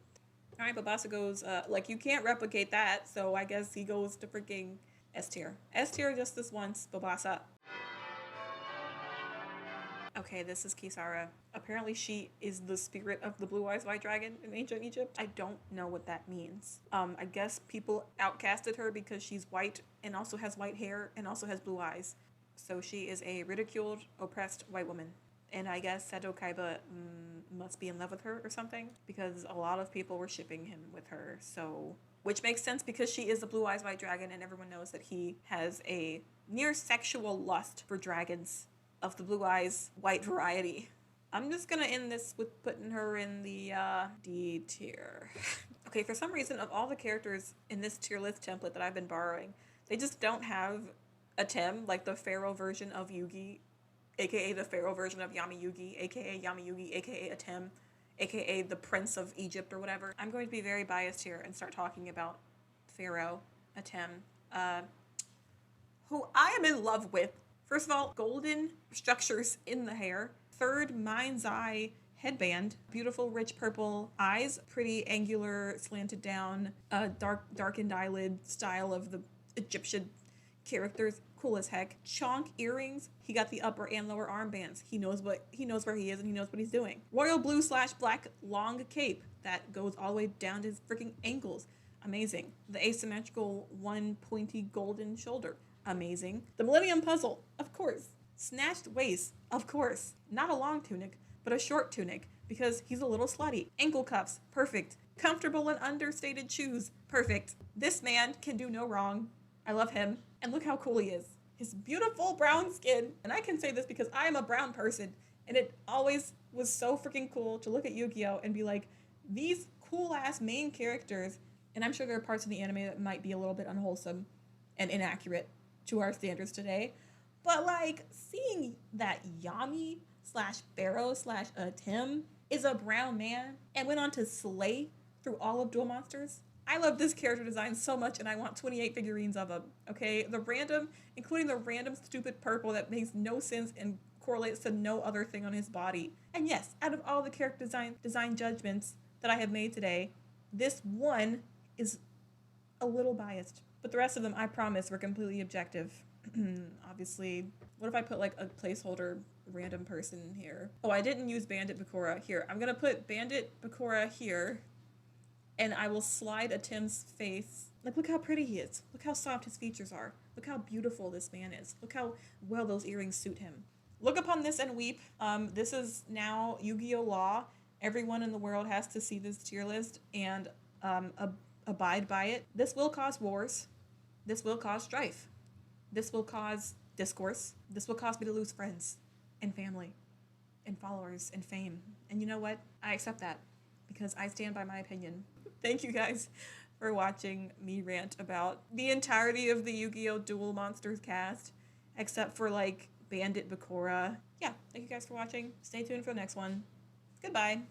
A: All right, Bobasa goes, like, you can't replicate that, so I guess he goes to freaking S tier. S tier just this once, Bobasa. Okay, this is Kisara. Apparently she is the spirit of the Blue Eyes White Dragon in ancient Egypt. I don't know what that means. I guess people outcasted her because she's white and also has white hair and also has blue eyes. So she is a ridiculed, oppressed white woman. And I guess Seto Kaiba must be in love with her or something, because a lot of people were shipping him with her. So, which makes sense because she is a blue eyes white dragon, and everyone knows that he has a near sexual lust for dragons of the blue eyes white variety. I'm just gonna end this with putting her in the D tier. Okay, for some reason, of all the characters in this tier list template that I've been borrowing, they just don't have a Tem, like the pharaoh version of Yugi, aka the pharaoh version of Yami Yugi, aka Yami Yugi, aka a Tem, aka the Prince of Egypt or whatever. I'm going to be very biased here and start talking about Pharaoh, a Tem, who I am in love with. First of all, golden structures in the hair. Third, mind's eye headband. Beautiful, rich purple eyes. Pretty angular, slanted down, darkened eyelid style of the Egyptian characters. Cool as heck. Chonk earrings. He got the upper and lower armbands. He knows where he is and he knows what he's doing. Royal blue / black long cape that goes all the way down to his freaking ankles. Amazing. The asymmetrical one pointy golden shoulder. Amazing. The Millennium Puzzle, of course. Snatched waist, of course. Not a long tunic, but a short tunic, because he's a little slutty. Ankle cuffs, perfect. Comfortable and understated shoes, perfect. This man can do no wrong. I love him. And look how cool he is. His beautiful brown skin. And I can say this because I am a brown person, and it always was so freaking cool to look at Yu-Gi-Oh! And be like, these cool-ass main characters, and I'm sure there are parts of the anime that might be a little bit unwholesome and inaccurate to our standards today, but like seeing that Yami / Pharaoh / Tim is a brown man and went on to slay through all of Duel Monsters. I love this character design so much, and I want 28 figurines of him. Okay, including the random stupid purple that makes no sense and correlates to no other thing on his body. And yes, out of all the character design judgments that I have made today, this one is a little biased. But the rest of them, I promise, were completely objective. Obviously, what if I put like a placeholder random person here? Oh, I didn't use Bandit Bakura. Here, I'm going to put Bandit Bakura here, and I will slide a Tim's face. Like, look how pretty he is. Look how soft his features are. Look how beautiful this man is. Look how well those earrings suit him. Look upon this and weep. This is now Yu-Gi-Oh! Law. Everyone in the world has to see this tier list and abide by it. This will cause wars. This will cause strife. This will cause discourse. This will cause me to lose friends and family and followers and fame. And you know what? I accept that because I stand by my opinion. Thank you guys for watching me rant about the entirety of the Yu-Gi-Oh! Duel Monsters cast, except for like Bandit Bakura. Yeah, thank you guys for watching. Stay tuned for the next one. Goodbye.